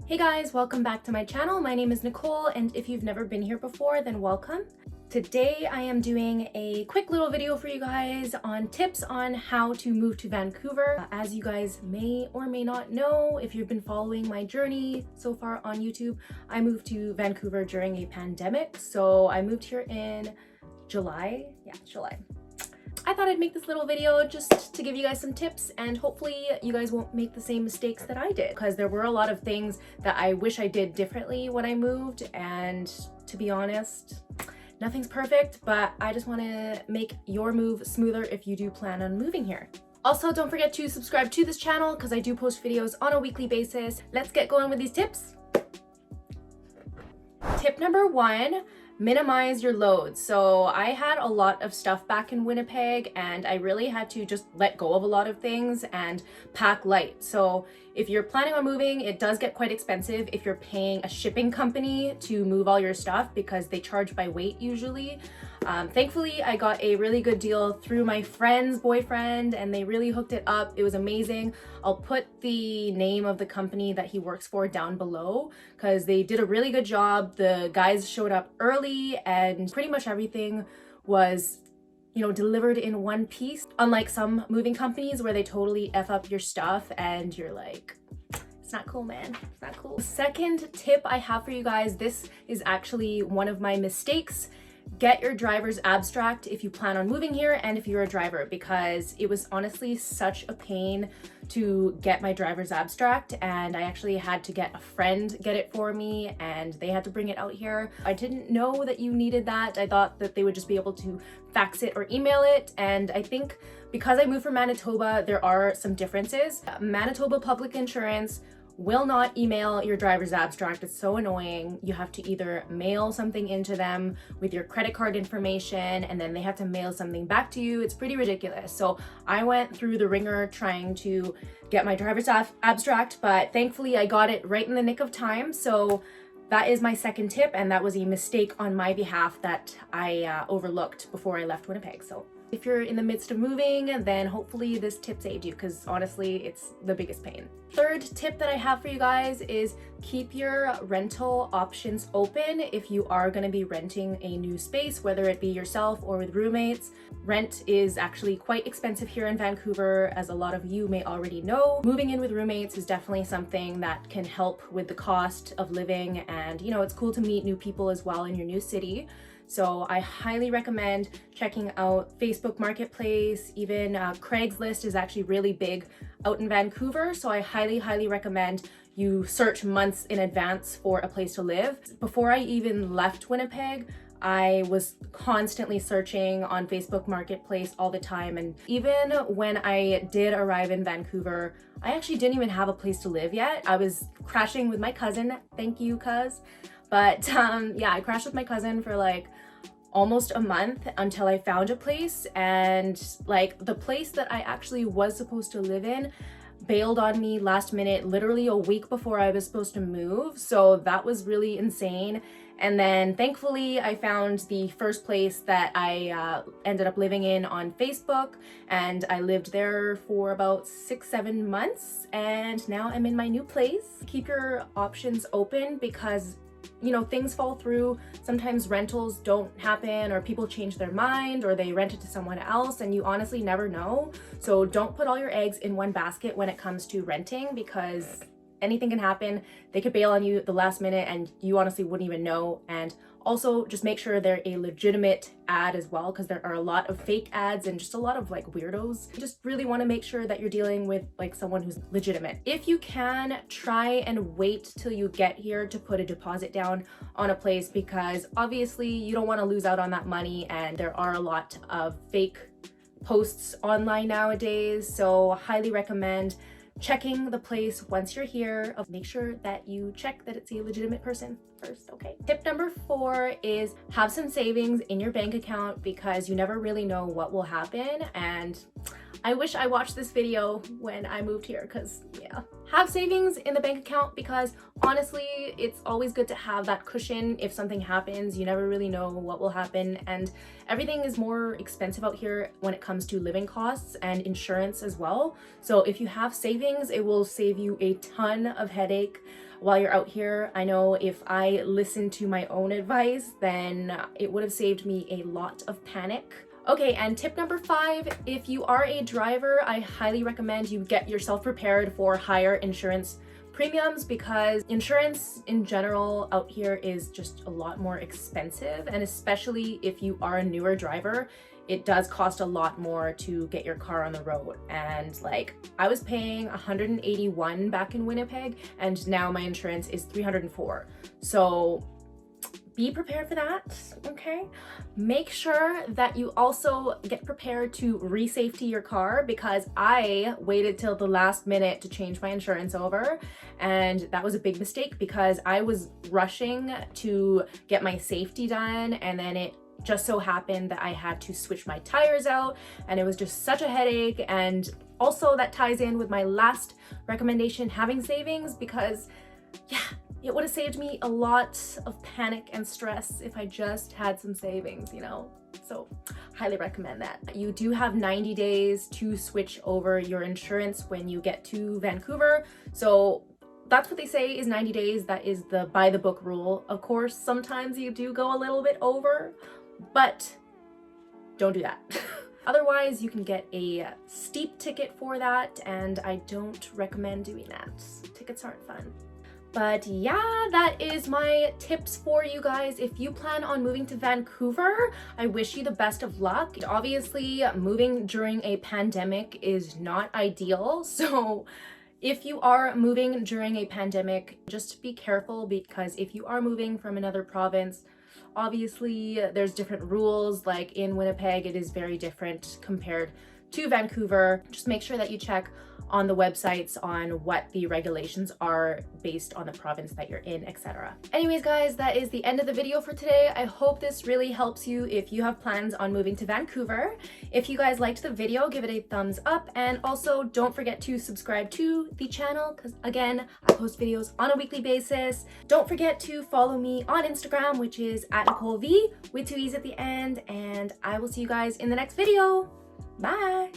Hey guys, welcome back to my channel. My name is Nicole, and if you've never been here before, then welcome. Today I am doing a quick little video for you guys on tips on how to move to Vancouver. As you guys may or may not know, if you've been following my journey so far on YouTube, I moved to Vancouver during a pandemic. So I moved here in July. I thought I'd make this little video just to give you guys some tips, and hopefully you guys won't make the same mistakes that I did, because there were a lot of things that I wish I did differently when I moved, and to be honest, nothing's perfect, but I just want to make your move smoother if you do plan on moving here. Also, don't forget to subscribe to this channel because I do post videos on a weekly basis. Let's get going with these tips. Tip number one, minimize your loads. So I had a lot of stuff back in Winnipeg, and I really had to just let go of a lot of things and pack light. So if you're planning on moving, it does get quite expensive if you're paying a shipping company to move all your stuff, because they charge by weight usually. Thankfully, I got a really good deal through my friend's boyfriend, and they really hooked it up. It was amazing. I'll put the name of the company that he works for down below because they did a really good job. The guys showed up early and pretty much everything was, delivered in one piece. Unlike some moving companies where they totally F up your stuff and you're like, it's not cool, man. It's not cool. Second tip I have for you guys, this is actually one of my mistakes. Get your driver's abstract if you plan on moving here and if you're a driver, because it was honestly such a pain to get my driver's abstract, and I actually had to get a friend get it for me, and they had to bring it out here. I didn't know that you needed that. I thought that they would just be able to fax it or email it, and I think because I moved from Manitoba, there are some differences. Manitoba Public Insurance will not email your driver's abstract. It's so annoying. You have to either mail something into them with your credit card information, and then they have to mail something back to you. It's pretty ridiculous. So I went through the ringer trying to get my driver's abstract, but thankfully I got it right in the nick of time. So that is my second tip, and that was a mistake on my behalf that I overlooked before I left Winnipeg. So if you're in the midst of moving, then hopefully this tip saved you, because honestly, it's the biggest pain. Third tip that I have for you guys is keep your rental options open if you are going to be renting a new space, whether it be yourself or with roommates. Rent is actually quite expensive here in Vancouver, as a lot of you may already know. Moving in with roommates is definitely something that can help with the cost of living, and it's cool to meet new people as well in your new city. So I highly recommend checking out Facebook Marketplace. Even Craigslist is actually really big out in Vancouver. So I highly recommend you search months in advance for a place to live. Before I even left Winnipeg, I was constantly searching on Facebook Marketplace all the time. And even when I did arrive in Vancouver, I actually didn't even have a place to live yet. I was crashing with my cousin. Thank you, cuz. But yeah, I crashed with my cousin for like almost a month until I found a place, and like the place that I actually was supposed to live in bailed on me last minute, literally a week before I was supposed to move. So that was really insane. And then thankfully I found the first place that I ended up living in on Facebook, and I lived there for about 6-7 months, and now I'm in my new place. Keep your options open, because things fall through. Sometimes rentals don't happen, or people change their mind, or they rent it to someone else, and you honestly never know. So don't put all your eggs in one basket when it comes to renting, because anything can happen. They could bail on you at the last minute and you honestly wouldn't even know. And also just make sure they're a legitimate ad as well, because there are a lot of fake ads and just a lot of like weirdos. You just really want to make sure that you're dealing with like someone who's legitimate. If you can, try and wait till you get here to put a deposit down on a place, because obviously you don't want to lose out on that money, and there are a lot of fake posts online nowadays. So highly recommend checking the place once you're here. Make sure that you check that it's a legitimate person first, okay? Tip number 4 is have some savings in your bank account, because you never really know what will happen. And I wish I watched this video when I moved here, because yeah. Have savings in the bank account, because honestly, it's always good to have that cushion if something happens. You never really know what will happen, and everything is more expensive out here when it comes to living costs and insurance as well. So if you have savings, it will save you a ton of headache while you're out here. I know if I listened to my own advice, then it would have saved me a lot of panic. Okay, and tip number 5, if you are a driver, I highly recommend you get yourself prepared for higher insurance premiums, because insurance in general out here is just a lot more expensive, and especially if you are a newer driver, it does cost a lot more to get your car on the road. And like, I was paying $181 back in Winnipeg, and now my insurance is $304. So be prepared for that, okay? Make sure that you also get prepared to re-safety your car, because I waited till the last minute to change my insurance over, and that was a big mistake because I was rushing to get my safety done, and then it just so happened that I had to switch my tires out, and it was just such a headache. And also that ties in with my last recommendation, having savings, because yeah, it would have saved me a lot of panic and stress if I just had some savings, you know? So highly recommend that. You do have 90 days to switch over your insurance when you get to Vancouver. So that's what they say is 90 days. That is the by the book rule. Of course, sometimes you do go a little bit over, but don't do that. Otherwise, you can get a steep ticket for that, and I don't recommend doing that. Tickets aren't fun. But yeah, that is my tips for you guys. If you plan on moving to Vancouver, I wish you the best of luck. Obviously, moving during a pandemic is not ideal. So if you are moving during a pandemic, just be careful, because if you are moving from another province, obviously there's different rules. Like in Winnipeg, it is very different compared to Vancouver. Just make sure that you check on the websites on what the regulations are based on the province that you're in, etc. Anyways, guys, that is the end of the video for today. I hope this really helps you if you have plans on moving to Vancouver. If you guys liked the video, give it a thumbs up, and also don't forget to subscribe to the channel, because again, I post videos on a weekly basis. Don't forget to follow me on Instagram, which is @NicoleV with 2 E's at the end, and I will see you guys in the next video. Bye!